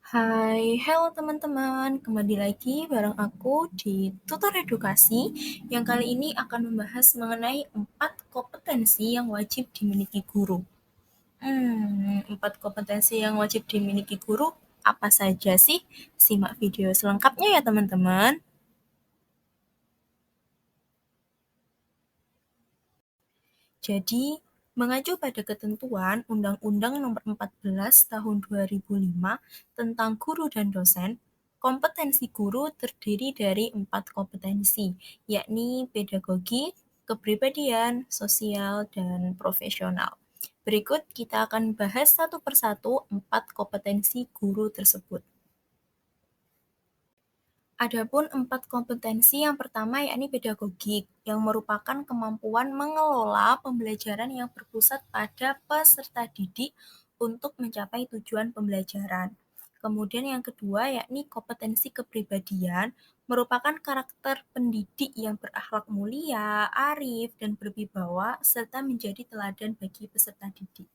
Halo teman-teman, kembali lagi bareng aku di Tutor Edukasi yang kali ini akan membahas mengenai 4 kompetensi yang wajib dimiliki guru. 4 kompetensi yang wajib dimiliki guru apa saja sih? Simak video selengkapnya ya teman-teman. Jadi, mengacu pada ketentuan Undang-Undang Nomor 14 Tahun 2005 tentang guru dan dosen, kompetensi guru terdiri dari 4 kompetensi, yakni pedagogi, kepribadian, sosial, dan profesional. Berikut kita akan bahas satu persatu 4 kompetensi guru tersebut. Adapun 4 kompetensi yang pertama yakni pedagogik, yang merupakan kemampuan mengelola pembelajaran yang berpusat pada peserta didik untuk mencapai tujuan pembelajaran. Kemudian yang kedua yakni kompetensi kepribadian, merupakan karakter pendidik yang berakhlak mulia, arif, dan berwibawa, serta menjadi teladan bagi peserta didik.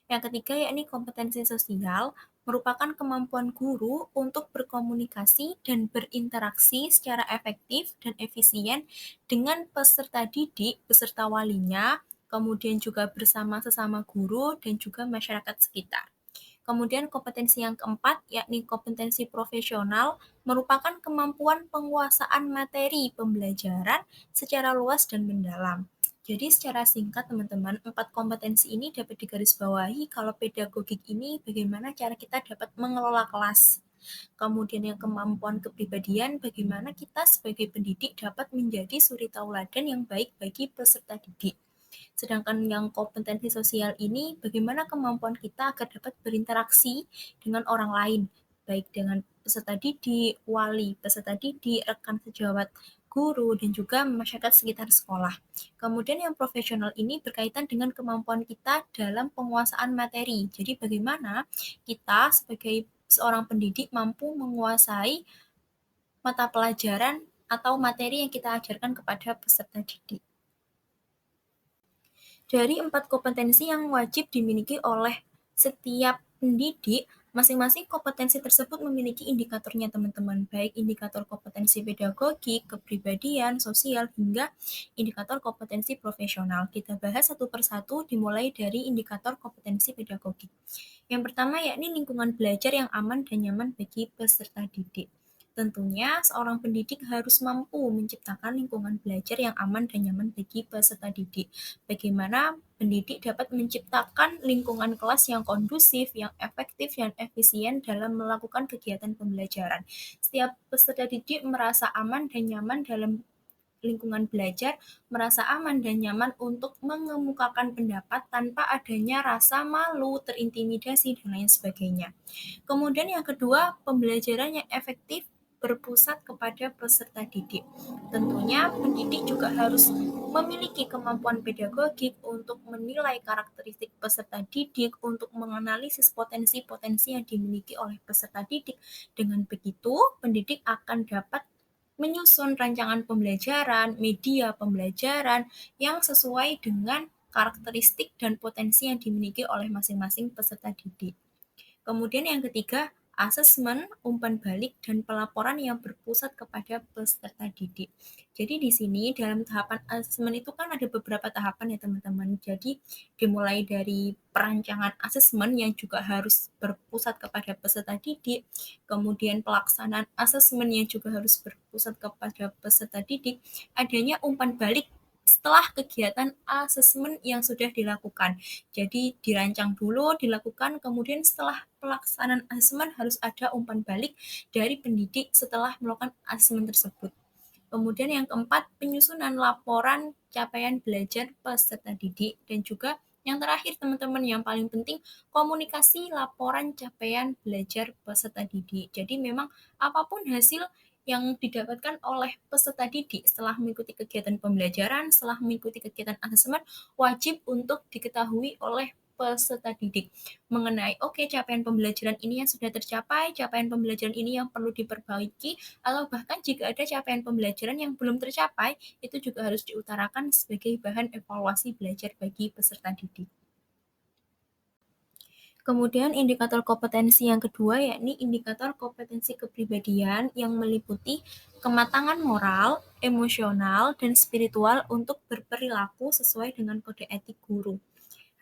Yang ketiga yakni kompetensi sosial, merupakan kemampuan guru untuk berkomunikasi dan berinteraksi secara efektif dan efisien dengan peserta didik beserta walinya, kemudian juga bersama sesama guru dan juga masyarakat sekitar. Kemudian kompetensi yang keempat, yakni kompetensi profesional, merupakan kemampuan penguasaan materi pembelajaran secara luas dan mendalam. Jadi secara singkat teman-teman, 4 kompetensi ini dapat digarisbawahi kalau pedagogik ini bagaimana cara kita dapat mengelola kelas. Kemudian yang kemampuan kepribadian, bagaimana kita sebagai pendidik dapat menjadi suri tauladan yang baik bagi peserta didik. Sedangkan yang kompetensi sosial ini, bagaimana kemampuan kita agar dapat berinteraksi dengan orang lain, baik dengan peserta didik, wali peserta didik, rekan sejawat guru, dan juga masyarakat sekitar sekolah. Kemudian yang profesional ini berkaitan dengan kemampuan kita dalam penguasaan materi. Jadi bagaimana kita sebagai seorang pendidik mampu menguasai mata pelajaran atau materi yang kita ajarkan kepada peserta didik. Dari 4 kompetensi yang wajib dimiliki oleh setiap pendidik, masing-masing kompetensi tersebut memiliki indikatornya teman-teman, baik indikator kompetensi pedagogik, kepribadian, sosial, hingga indikator kompetensi profesional. Kita bahas satu persatu dimulai dari indikator kompetensi pedagogik. Yang pertama yakni lingkungan belajar yang aman dan nyaman bagi peserta didik. Tentunya seorang pendidik harus mampu menciptakan lingkungan belajar yang aman dan nyaman bagi peserta didik. Bagaimana pendidik dapat menciptakan lingkungan kelas yang kondusif, yang efektif, dan efisien dalam melakukan kegiatan pembelajaran. Setiap peserta didik merasa aman dan nyaman dalam lingkungan belajar, merasa aman dan nyaman untuk mengemukakan pendapat tanpa adanya rasa malu, terintimidasi, dan lain sebagainya. Kemudian yang kedua, pembelajaran yang efektif berpusat kepada peserta didik. Tentunya pendidik juga harus memiliki kemampuan pedagogik untuk menilai karakteristik peserta didik, untuk menganalisis potensi-potensi yang dimiliki oleh peserta didik. Dengan begitu, pendidik akan dapat menyusun rancangan pembelajaran, media pembelajaran yang sesuai dengan karakteristik dan potensi yang dimiliki oleh masing-masing peserta didik. Kemudian yang ketiga, asesmen, umpan balik, dan pelaporan yang berpusat kepada peserta didik. Jadi di sini dalam tahapan asesmen itu kan ada beberapa tahapan ya teman-teman. Jadi dimulai dari perancangan asesmen yang juga harus berpusat kepada peserta didik, kemudian pelaksanaan asesmen yang juga harus berpusat kepada peserta didik, adanya umpan balik setelah kegiatan asesmen yang sudah dilakukan. Jadi dirancang dulu, dilakukan, kemudian setelah pelaksanaan asesmen harus ada umpan balik dari pendidik setelah melakukan asesmen tersebut. Kemudian yang keempat, penyusunan laporan capaian belajar peserta didik, dan juga yang terakhir teman-teman yang paling penting, komunikasi laporan capaian belajar peserta didik. Jadi memang apapun hasil yang didapatkan oleh peserta didik setelah mengikuti kegiatan pembelajaran, setelah mengikuti kegiatan asesmen, wajib untuk diketahui oleh peserta didik mengenai capaian pembelajaran ini yang sudah tercapai, capaian pembelajaran ini yang perlu diperbaiki, atau bahkan jika ada capaian pembelajaran yang belum tercapai, itu juga harus diutarakan sebagai bahan evaluasi belajar bagi peserta didik. Kemudian indikator kompetensi yang kedua yakni indikator kompetensi kepribadian yang meliputi kematangan moral, emosional, dan spiritual untuk berperilaku sesuai dengan kode etik guru.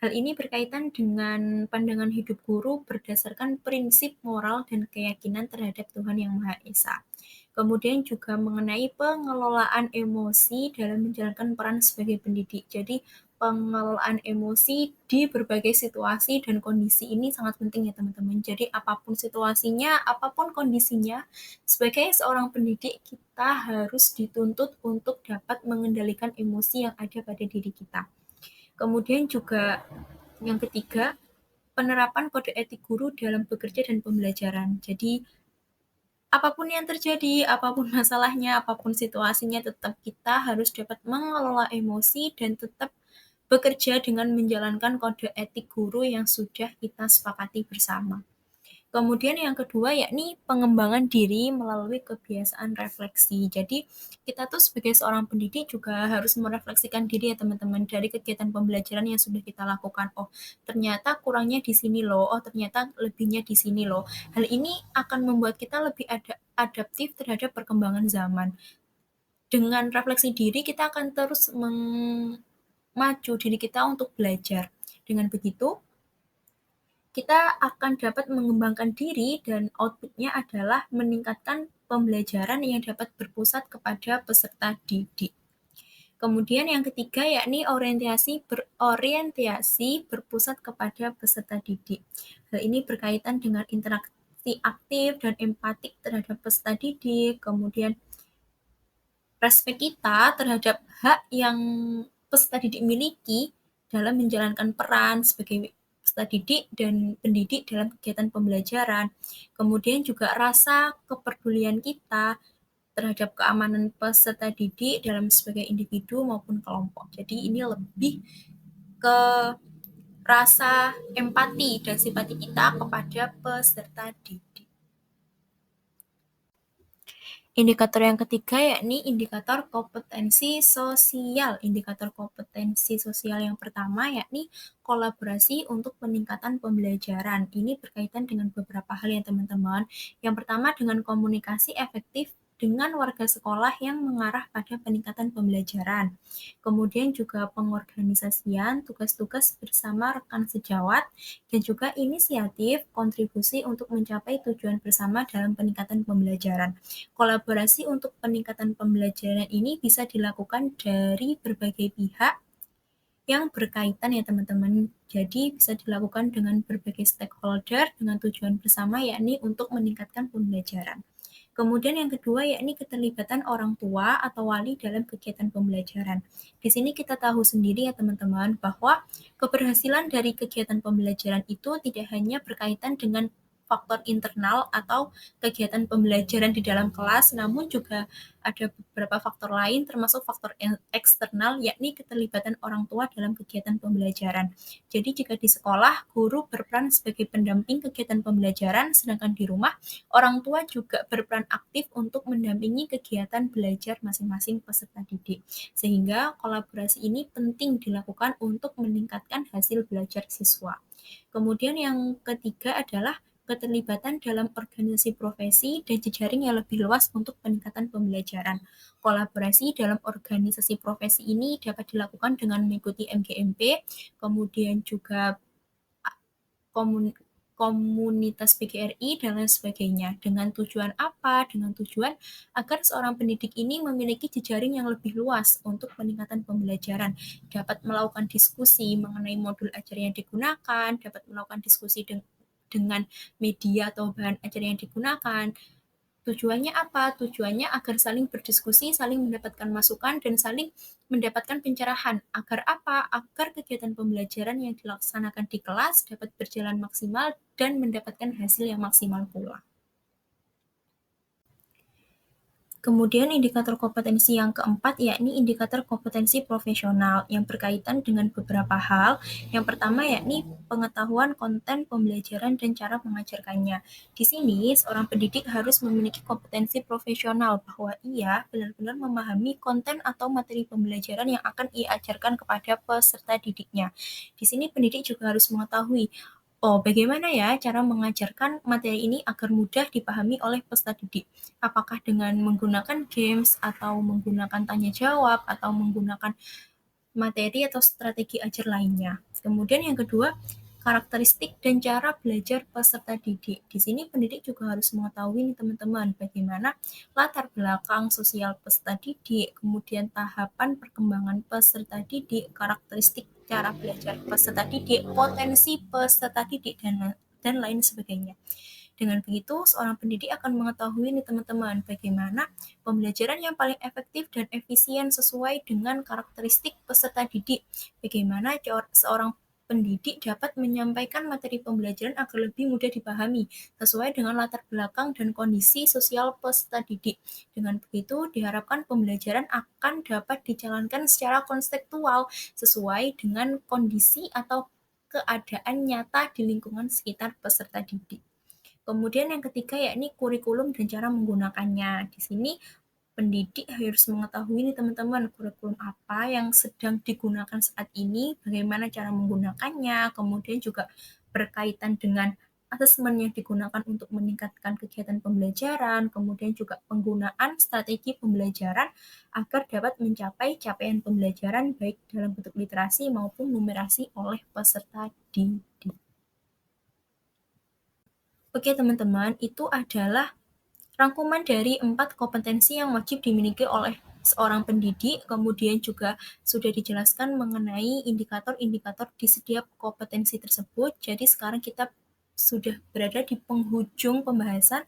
Hal ini berkaitan dengan pandangan hidup guru berdasarkan prinsip moral dan keyakinan terhadap Tuhan Yang Maha Esa. Kemudian juga mengenai pengelolaan emosi dalam menjalankan peran sebagai pendidik. Jadi pengelolaan emosi di berbagai situasi dan kondisi ini sangat penting ya teman-teman. Jadi apapun situasinya, apapun kondisinya, sebagai seorang pendidik kita harus dituntut untuk dapat mengendalikan emosi yang ada pada diri kita. Kemudian juga yang ketiga, penerapan kode etik guru dalam bekerja dan pembelajaran. Jadi apapun yang terjadi, apapun masalahnya, apapun situasinya, tetap kita harus dapat mengelola emosi dan tetap bekerja dengan menjalankan kode etik guru yang sudah kita sepakati bersama. Kemudian yang kedua yakni pengembangan diri melalui kebiasaan refleksi. Jadi kita tuh sebagai seorang pendidik juga harus merefleksikan diri ya teman-teman dari kegiatan pembelajaran yang sudah kita lakukan. Oh, ternyata kurangnya di sini loh. Oh, ternyata lebihnya di sini loh. Hal ini akan membuat kita lebih adaptif terhadap perkembangan zaman. Dengan refleksi diri kita akan terus maju diri kita untuk belajar. Dengan begitu, kita akan dapat mengembangkan diri dan outputnya adalah meningkatkan pembelajaran yang dapat berpusat kepada peserta didik. Kemudian yang ketiga yakni orientasi berpusat kepada peserta didik. Hal ini berkaitan dengan interaksi aktif dan empatik terhadap peserta didik, kemudian respek kita terhadap hak yang peserta didik miliki dalam menjalankan peran sebagai peserta didik dan pendidik dalam kegiatan pembelajaran. Kemudian juga rasa kepedulian kita terhadap keamanan peserta didik dalam sebagai individu maupun kelompok. Jadi ini lebih ke rasa empati dan simpati kita kepada peserta didik. Indikator yang ketiga yakni indikator kompetensi sosial. Indikator kompetensi sosial yang pertama yakni kolaborasi untuk peningkatan pembelajaran. Ini berkaitan dengan beberapa hal ya teman-teman. Yang pertama dengan komunikasi efektif dengan warga sekolah yang mengarah pada peningkatan pembelajaran. Kemudian juga pengorganisasian tugas-tugas bersama rekan sejawat dan juga inisiatif kontribusi untuk mencapai tujuan bersama dalam peningkatan pembelajaran. Kolaborasi untuk peningkatan pembelajaran ini bisa dilakukan dari berbagai pihak yang berkaitan ya teman-teman. Jadi bisa dilakukan dengan berbagai stakeholder dengan tujuan bersama yakni untuk meningkatkan pembelajaran. Kemudian yang kedua yakni keterlibatan orang tua atau wali dalam kegiatan pembelajaran. Di sini kita tahu sendiri ya teman-teman bahwa keberhasilan dari kegiatan pembelajaran itu tidak hanya berkaitan dengan faktor internal atau kegiatan pembelajaran di dalam kelas, namun juga ada beberapa faktor lain termasuk faktor eksternal yakni keterlibatan orang tua dalam kegiatan pembelajaran. Jadi jika di sekolah guru berperan sebagai pendamping kegiatan pembelajaran, sedangkan di rumah orang tua juga berperan aktif untuk mendampingi kegiatan belajar masing-masing peserta didik. Sehingga kolaborasi ini penting dilakukan untuk meningkatkan hasil belajar siswa. Kemudian yang ketiga adalah keterlibatan dalam organisasi profesi dan jejaring yang lebih luas untuk peningkatan pembelajaran. Kolaborasi dalam organisasi profesi ini dapat dilakukan dengan mengikuti MGMP, kemudian juga komunitas PGRI dan lain sebagainya. Dengan tujuan apa? Dengan tujuan agar seorang pendidik ini memiliki jejaring yang lebih luas untuk peningkatan pembelajaran, dapat melakukan diskusi mengenai modul ajar yang digunakan, dapat melakukan diskusi dengan media atau bahan ajar yang digunakan. Tujuannya apa? Tujuannya agar saling berdiskusi, saling mendapatkan masukan, dan saling mendapatkan pencerahan. Agar apa? Agar kegiatan pembelajaran yang dilaksanakan di kelas dapat berjalan maksimal dan mendapatkan hasil yang maksimal pula. Kemudian indikator kompetensi yang keempat yakni indikator kompetensi profesional yang berkaitan dengan beberapa hal. Yang pertama yakni pengetahuan konten pembelajaran dan cara mengajarkannya. Di sini seorang pendidik harus memiliki kompetensi profesional bahwa ia benar-benar memahami konten atau materi pembelajaran yang akan ia ajarkan kepada peserta didiknya. Di sini pendidik juga harus mengetahui Oh, bagaimana ya cara mengajarkan materi ini agar mudah dipahami oleh peserta didik? Apakah dengan menggunakan games atau menggunakan tanya jawab atau menggunakan materi atau strategi ajar lainnya? Kemudian yang kedua, karakteristik dan cara belajar peserta didik. Di sini pendidik juga harus mengetahui nih teman-teman bagaimana latar belakang sosial peserta didik, kemudian tahapan perkembangan peserta didik, karakteristik cara belajar peserta didik, potensi peserta didik, dan lain sebagainya. Dengan begitu, seorang pendidik akan mengetahui nih teman-teman bagaimana pembelajaran yang paling efektif dan efisien sesuai dengan karakteristik peserta didik. Bagaimana seorang pendidik dapat menyampaikan materi pembelajaran agar lebih mudah dipahami sesuai dengan latar belakang dan kondisi sosial peserta didik. Dengan begitu, diharapkan pembelajaran akan dapat dijalankan secara konstekstual sesuai dengan kondisi atau keadaan nyata di lingkungan sekitar peserta didik. Kemudian yang ketiga yakni kurikulum dan cara menggunakannya. Di sini pendidik harus mengetahui nih teman-teman kurikulum apa yang sedang digunakan saat ini, bagaimana cara menggunakannya, kemudian juga berkaitan dengan asesmen yang digunakan untuk meningkatkan kegiatan pembelajaran, kemudian juga penggunaan strategi pembelajaran agar dapat mencapai capaian pembelajaran baik dalam bentuk literasi maupun numerasi oleh peserta didik. Oke teman-teman, itu adalah rangkuman dari 4 kompetensi yang wajib dimiliki oleh seorang pendidik, kemudian juga sudah dijelaskan mengenai indikator-indikator di setiap kompetensi tersebut. Jadi sekarang kita sudah berada di penghujung pembahasan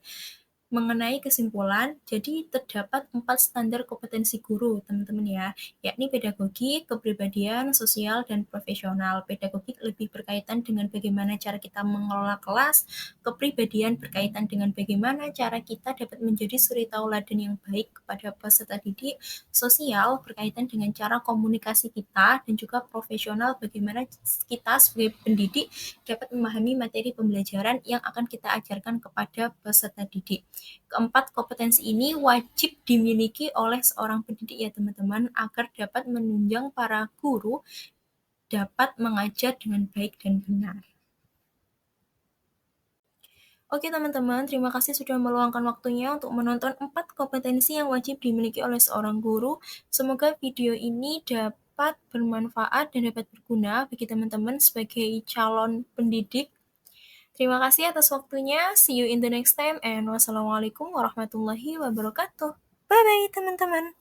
mengenai kesimpulan. Jadi terdapat 4 standar kompetensi guru, teman-teman ya, yakni pedagogik, kepribadian, sosial, dan profesional. Pedagogik lebih berkaitan dengan bagaimana cara kita mengelola kelas, kepribadian berkaitan dengan bagaimana cara kita dapat menjadi suri tauladan yang baik kepada peserta didik, sosial berkaitan dengan cara komunikasi kita, dan juga profesional bagaimana kita sebagai pendidik dapat memahami materi pembelajaran yang akan kita ajarkan kepada peserta didik. Keempat kompetensi ini wajib dimiliki oleh seorang pendidik ya teman-teman agar dapat menunjang para guru dapat mengajar dengan baik dan benar. Oke teman-teman, terima kasih sudah meluangkan waktunya untuk menonton 4 kompetensi yang wajib dimiliki oleh seorang guru. Semoga video ini dapat bermanfaat dan dapat berguna bagi teman-teman sebagai calon pendidik. Terima kasih atas waktunya. See you in the next time and wassalamualaikum warahmatullahi wabarakatuh. Bye bye teman-teman.